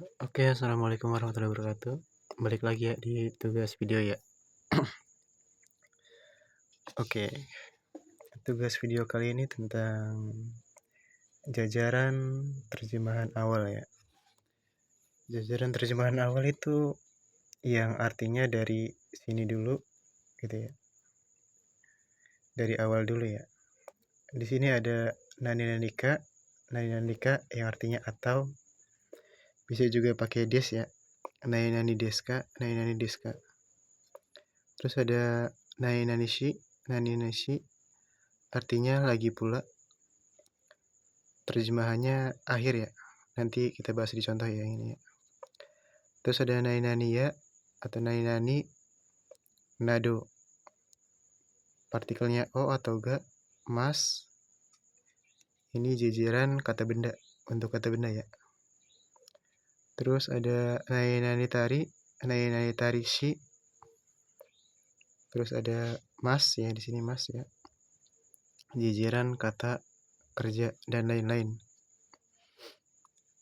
Oke, assalamualaikum warahmatullahi wabarakatuh. Balik lagi ya di tugas video ya. Oke, tugas video kali ini tentang jajaran terjemahan awal ya. Jajaran terjemahan awal itu yang artinya dari sini dulu gitu ya. Dari awal dulu ya. Di sini ada nani nanika yang artinya atau, bisa juga pakai des ya. Nani deska. Terus ada nani nanishi artinya lagi pula. Terjemahannya akhir ya. Nanti kita bahas di contoh ya ini ya. Terus ada nani ya atau nani nado. Partikelnya o atau ga, mas. Ini jajaran kata benda untuk kata benda ya. Terus ada nani tari shi. Terus ada mas ya, di sini mas ya. Jajaran kata kerja dan lain-lain.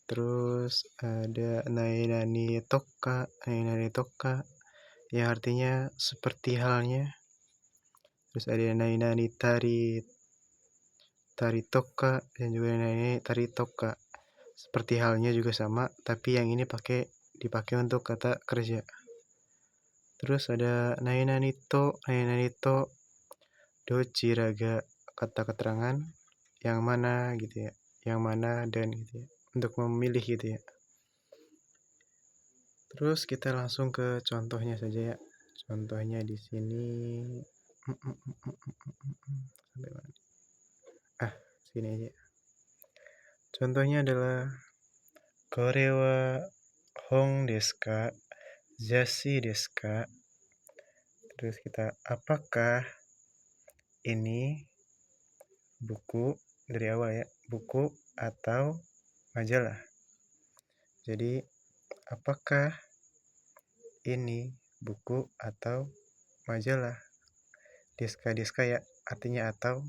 Terus ada nani toka yang artinya seperti halnya. Terus ada nani tari toka dan juga nani tari toka. Seperti halnya juga sama, tapi yang ini dipakai untuk kata kerja. Terus ada nani to dochiraga, kata keterangan yang mana gitu ya. Yang mana dan gitu ya. Untuk memilih gitu ya. Terus kita langsung ke contohnya saja ya. Contohnya di sini sampai mana? Sini aja. Contohnya adalah kore wa hong desu ka? Zashi desu ka? Terus kita, apakah ini buku, dari awal ya, buku atau majalah. Jadi apakah ini buku atau majalah. Deska ya, artinya atau.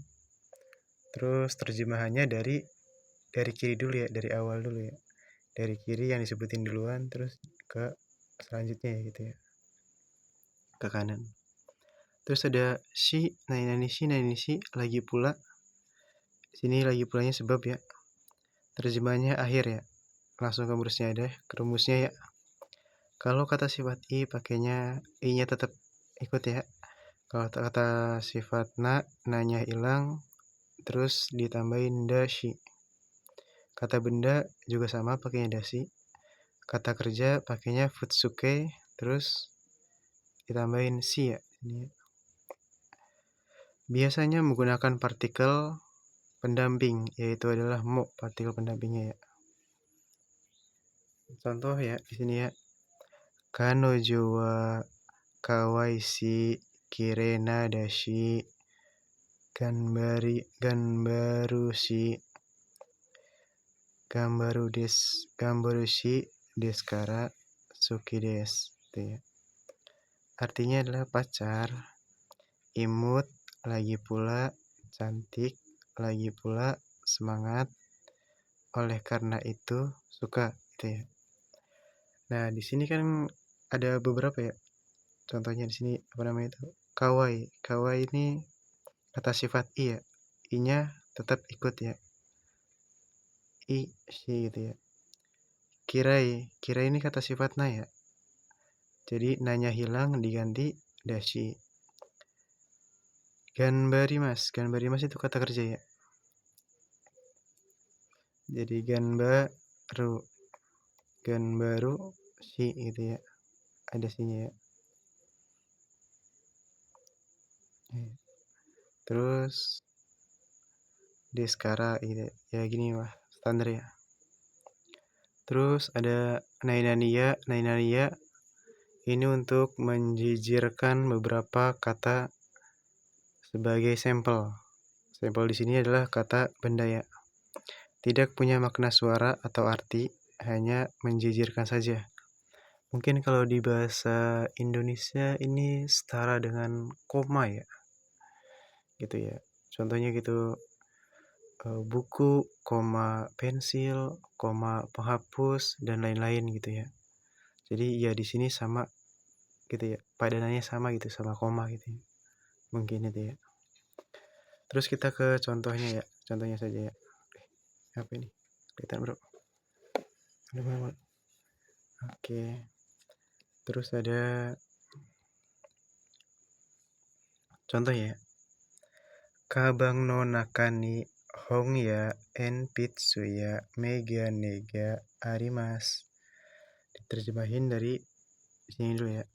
Terus terjemahannya dari kiri dulu ya, dari awal dulu ya. Dari kiri yang disebutin duluan, terus ke selanjutnya ya gitu ya. Ke kanan. Terus ada nani shi lagi pula. Sini lagi pulanya sebab ya. Terjemahannya akhir ya. Langsung ke rumusnya ya. Kalau kata sifat i pakainya i-nya tetap ikut ya. Kalau kata sifat nanya hilang, terus ditambahin dashi. Kata benda juga sama pakainya dashi. Kata kerja pakainya futsuke, terus ditambahin shi ya. Biasanya menggunakan partikel pendamping, yaitu adalah mo, partikel pendampingnya ya. Contoh ya di sini ya. Kanojo wa kawaisi kirena dashi gambarushi deskara suki des. Ya. Artinya adalah pacar, imut, lagi pula cantik, lagi pula semangat, oleh karena itu suka gitu ya. Nah, di sini kan ada beberapa ya. Contohnya di sini apa namanya itu? Kawai. Kawai ini kata sifat i ya. I-nya tetap ikut ya. I, si gitu ya. Kirai ini kata sifat na ya. Jadi nanya hilang diganti dashi. Ganbari mas itu kata kerja ya. Jadi ganbaru si gitu ya. Ada sinya ya. Terus deskara gitu ya, gini lah standar ya. Terus ada nainania ini untuk menjijirkan beberapa kata sebagai sampel di sini adalah kata benda ya, tidak punya makna suara atau arti, hanya menjijirkan saja. Mungkin kalau di bahasa Indonesia ini setara dengan koma ya, gitu ya. Contohnya gitu, buku, pensil, penghapus dan lain-lain gitu ya. Jadi ya di sini sama gitu ya, padanannya sama gitu sama koma gitu ya. Mungkin itu ya. Terus kita ke contohnya ya, contohnya saja ya. Apa ini? Kelihatan bro? Oke. Terus ada contoh ya. Kabang no nakani hong ya en pitsuya mega nega arimas. Diterjemahin dari sini dulu ya.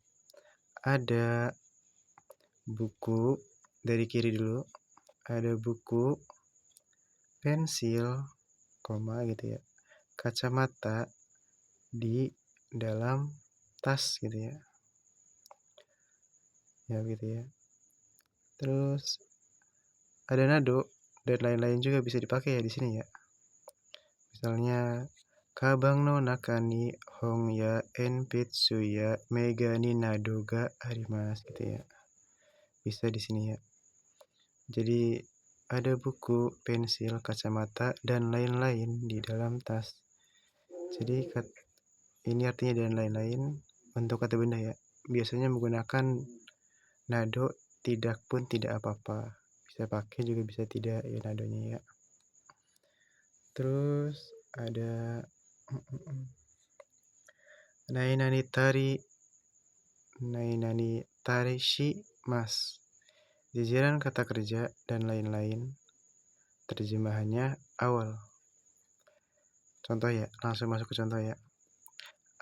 Ada buku dari kiri dulu. Ada buku, pensil, koma gitu ya. Kacamata di dalam tas gitu ya. Ya gitu ya. Terus ada nado dan lain-lain juga bisa dipakai ya di sini ya. Misalnya kabang no nakani hong ya en pitsuya mega ni nado ga arimas gitu ya. Bisa di sini ya. Jadi ada buku, pensil, kacamata dan lain-lain di dalam tas. Jadi ini artinya dan lain-lain untuk kata benda ya. Biasanya menggunakan nado tidak pun tidak apa-apa. Bisa pakai juga bisa tidak ya nadonya ya. Terus ada nainani tari shi mas. Jajaran kata kerja dan lain-lain. Terjemahannya awal. Contoh ya, langsung masuk ke contoh ya.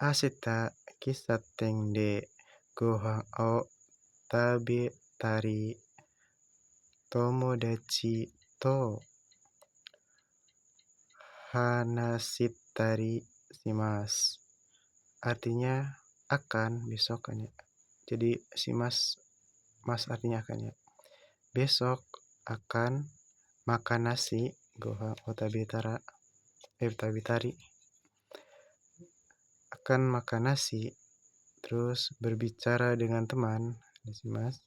Asita kisateng de gohan o tabe tari tomodachi to hanashitari shimasu. Artinya akan besok kan ya. Jadi mas artinya akan ya. Besok akan makan nasi gohan o tabe tari akan makan nasi, terus berbicara dengan teman mas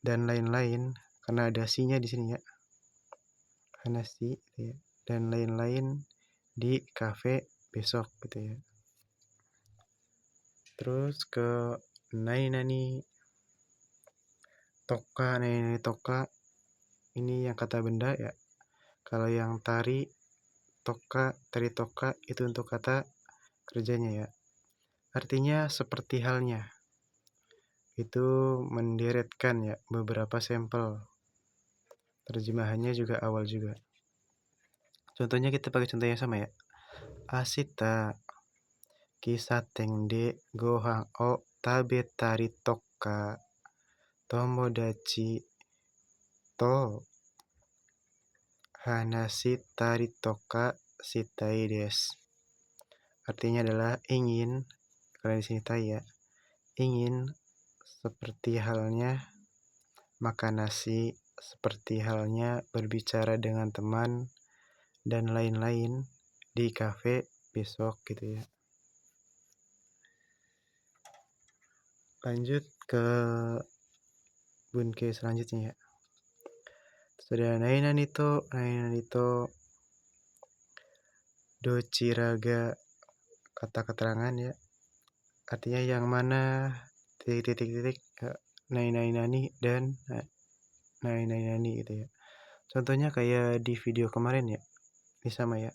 dan lain-lain karena ada sinya di sini ya. Hanasi ya. Dan lain-lain di kafe besok gitu ya. Terus ke nainani toka ini yang kata benda ya. Kalau yang tari toka itu untuk kata kerjanya ya. Artinya seperti halnya. Itu menderetkan ya beberapa sampel. Terjemahannya juga awal juga. Contohnya kita pakai contoh yang sama ya. Asita kisateng de gohan o tabe tari toka tomodachi to hanashi tari toka shitai desu. Artinya adalah ingin, karena di sini tai ya, ingin seperti halnya makan nasi, seperti halnya berbicara dengan teman dan lain-lain di kafe besok gitu ya. Lanjut ke bunke selanjutnya ya. Sudah nainani to dochiraga kata keterangan ya. Artinya yang mana titik nainani dan nainani gitu ya. Contohnya kayak di video kemarin ya. Ini sama ya.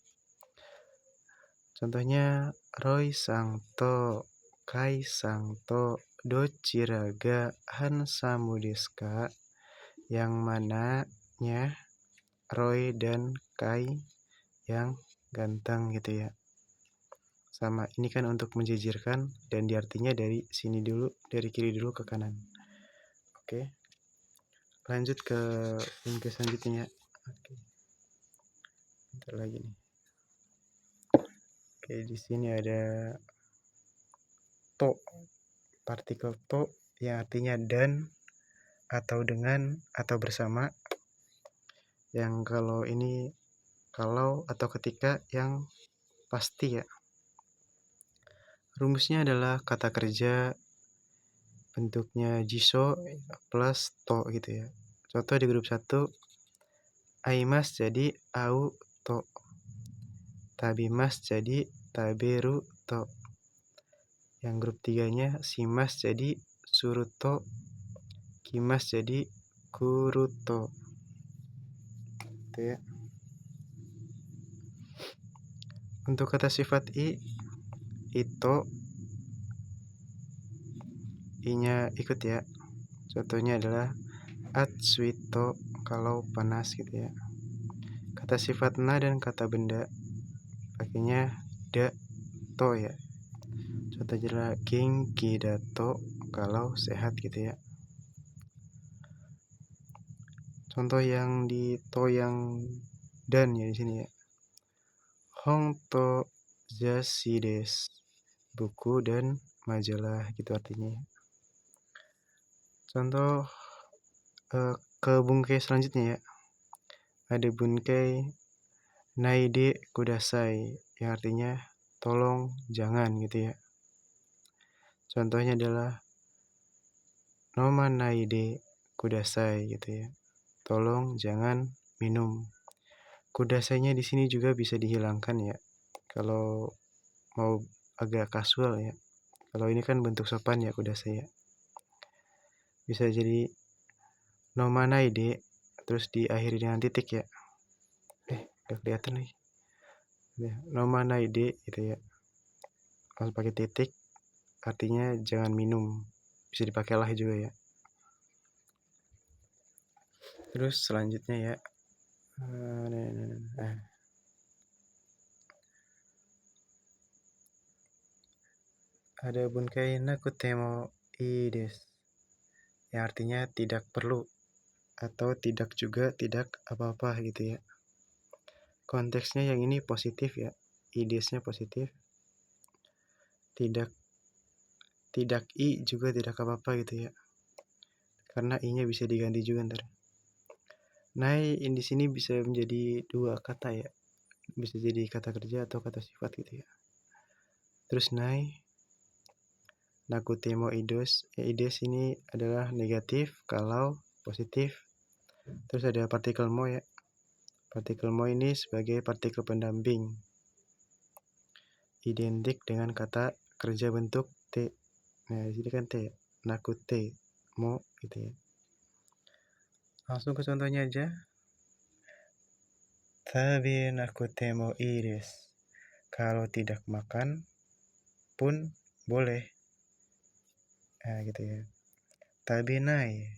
Contohnya Roy sang to, Kai sang to, dochiraga hansamu desu ka? Yang mananya Roy dan Kai yang ganteng gitu ya. Sama, ini kan untuk menjejirkan dan diartinya dari sini dulu, dari kiri dulu ke kanan. Oke. Lanjut ke bunke selanjutnya. Oke. Bentar lagi nih. Oke, di sini ada to, partikel to yang artinya dan atau dengan atau bersama. Yang kalau ini kalau atau ketika yang pasti ya. Rumusnya adalah kata kerja bentuknya jiso plus to gitu ya. Contoh di grup 1 Aimas jadi au to. Tabimas jadi taberu to. Yang grup tiganya simas jadi suruto. Kimas jadi kuruto. Itu ya. Untuk kata sifat ito, i-nya ikut ya. Contohnya adalah atsuito kalau panas gitu ya. Kata sifat na dan kata benda pakainya da to ya. Contohnya adalah genki dato kalau sehat gitu ya. Contoh yang di to yang dan ya di sini ya. Hongto zashi desu. Buku dan majalah gitu artinya. Contoh ke bungkai selanjutnya ya. Ada bunkai naide kudasai yang artinya tolong jangan gitu ya. Contohnya adalah noma naide kudasai gitu ya. Tolong jangan minum. Kudasainya di sini juga bisa dihilangkan ya. Kalau mau agak kasual ya. Kalau ini kan bentuk sopan ya kudasai ya. Bisa jadi noma naide terus diakhiri dengan titik ya. Gak kelihatan nih. Noma naide gitu ya. Harus pakai titik artinya jangan minum. Bisa dipakai lah juga ya. Terus selanjutnya ya. Ada bunkai nakutemo ii desu. Yang artinya tidak perlu atau tidak juga tidak apa-apa gitu ya. Konteksnya yang ini positif ya. Idesnya positif. Tidak i juga tidak apa-apa gitu ya. Karena i-nya bisa diganti juga ntar. Nai di sini bisa menjadi dua kata ya. Bisa jadi kata kerja atau kata sifat gitu ya. Terus nai nakutemo idos. Ides ini adalah negatif, kalau positif. Terus ada partikel mo ya. Partikel mo ini sebagai partikel pendamping. Identik dengan kata kerja bentuk T. Nah, di sini kan T. Nakute mo gitu ya. Langsung ke contohnya aja. Tabe nakute mo ii desu. Kalau tidak makan pun boleh. Nah, gitu ya. Tabe nai.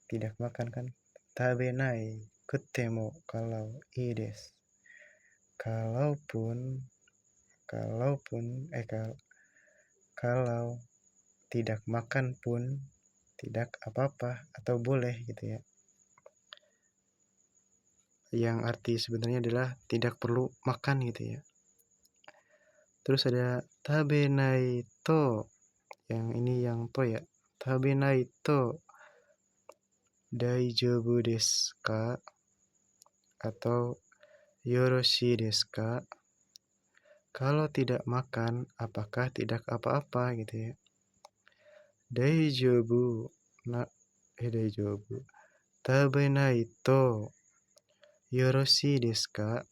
Tidak makan kan. Tabe nai kutemo kalau ii desu. Kalau tidak makan pun tidak apa-apa atau boleh gitu ya. Yang arti sebenarnya adalah tidak perlu makan gitu ya. Terus ada tabe nai to. Yang ini yang to ya. Tabe nai to daijoubu desu ka? Atau yoroshii desu ka? Kalau tidak makan, apakah tidak apa-apa gitu ya. Daijoubu daijoubu. Tabe nai to yoroshii desu ka?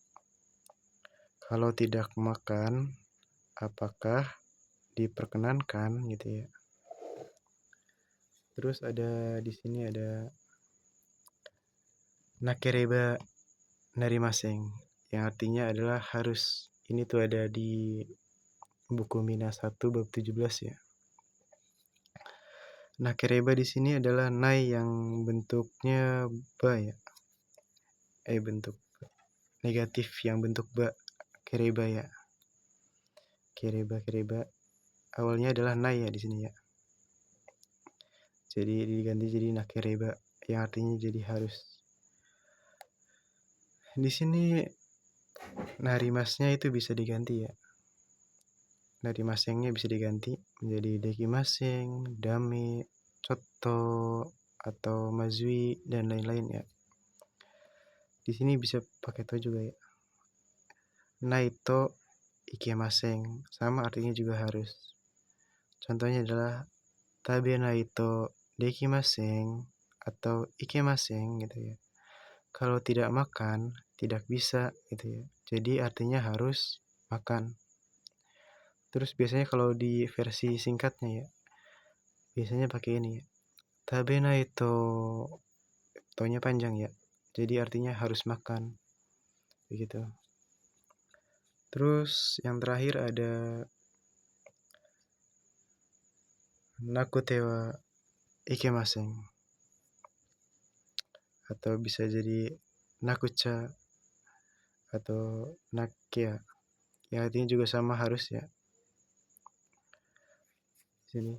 Kalau tidak makan, apakah diperkenankan gitu ya. Terus ada di sini ada nakereba narimaseng yang artinya adalah harus. Ini tuh ada di buku Mina 1 bab 17 ya. Nakereba di sini adalah nai yang bentuknya ba ya. Bentuk negatif yang bentuk ba. Kereba ya. Kereba. Awalnya adalah nai ya di sini ya. Jadi diganti jadi nakereba yang artinya jadi harus. Di sini narimasnya itu bisa diganti ya. Narimasengnya bisa diganti menjadi dekimaseng, dame, coto, atau mazui dan lain-lain ya. Di sini bisa pakai to juga ya. Naito ikemaseng sama artinya juga harus. Contohnya adalah tabe naito dekimaseng atau ikemasen gitu ya. Kalau tidak makan, tidak bisa gitu ya. Jadi artinya harus makan. Terus biasanya kalau di versi singkatnya ya, biasanya pakai ini ya. Tabena itu tonya panjang ya. Jadi artinya harus makan. Begitu. Terus yang terakhir ada nakutewa ikemasen. Atau bisa jadi nakucha atau nakia. Ya artinya juga sama harus ya. Sini.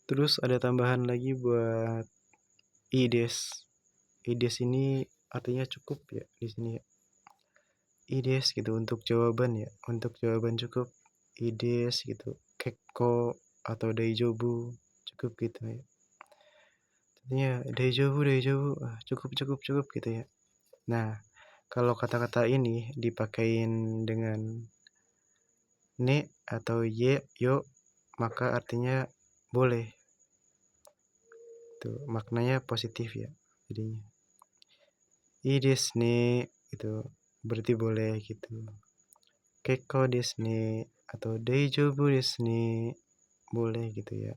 Terus ada tambahan lagi buat ides. Ides ini artinya cukup ya di sini ya. Ides gitu untuk jawaban ya. Untuk jawaban cukup. Ides gitu. Kekko atau daijobu cukup gitu ya. Artinya daijobu cukup cukup cukup gitu ya. Nah, kalau kata-kata ini dipakein dengan ne atau ye, yo, maka artinya boleh. Tuh, maknanya positif ya. Jadinya. I desu ne itu berarti boleh gitu. Kekko desu ne atau daijoubu desu ne boleh gitu ya.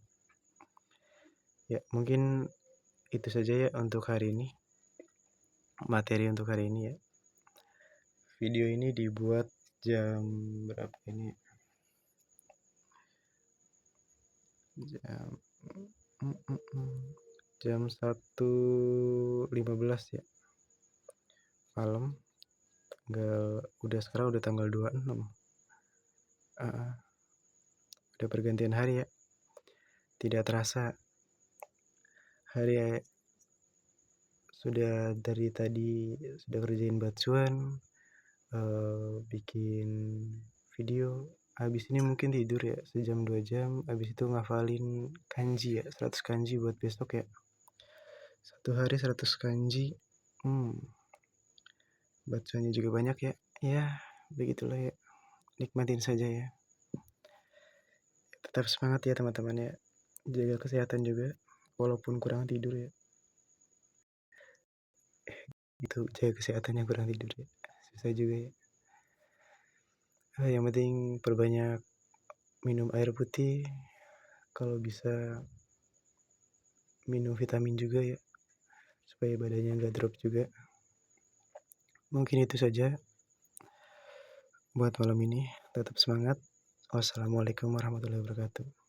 Ya, mungkin itu saja ya untuk hari ini. Materi untuk hari ini ya. Video ini dibuat jam berapa ini? Jam 1.15 ya. Malam. Sekarang udah tanggal 26. Udah pergantian hari ya. Tidak terasa hari sudah dari tadi sudah kerjain batsuan, bikin video. Habis ini mungkin tidur ya sejam 2 jam. Habis itu ngafalin kanji ya 100 kanji buat besok ya. Satu hari 100 kanji. Batsuannya juga banyak ya. Ya begitulah ya. Nikmatin saja ya. Tetap semangat ya teman-teman ya. Jaga kesehatan juga walaupun kurang tidur ya. Itu jaga kesehatan yang kurang tidur ya. Susah juga ya. Yang penting perbanyak minum air putih. Kalau bisa minum vitamin juga ya. Supaya badannya nggak drop juga. Mungkin itu saja buat malam ini. Tetap semangat. Wassalamualaikum warahmatullahi wabarakatuh.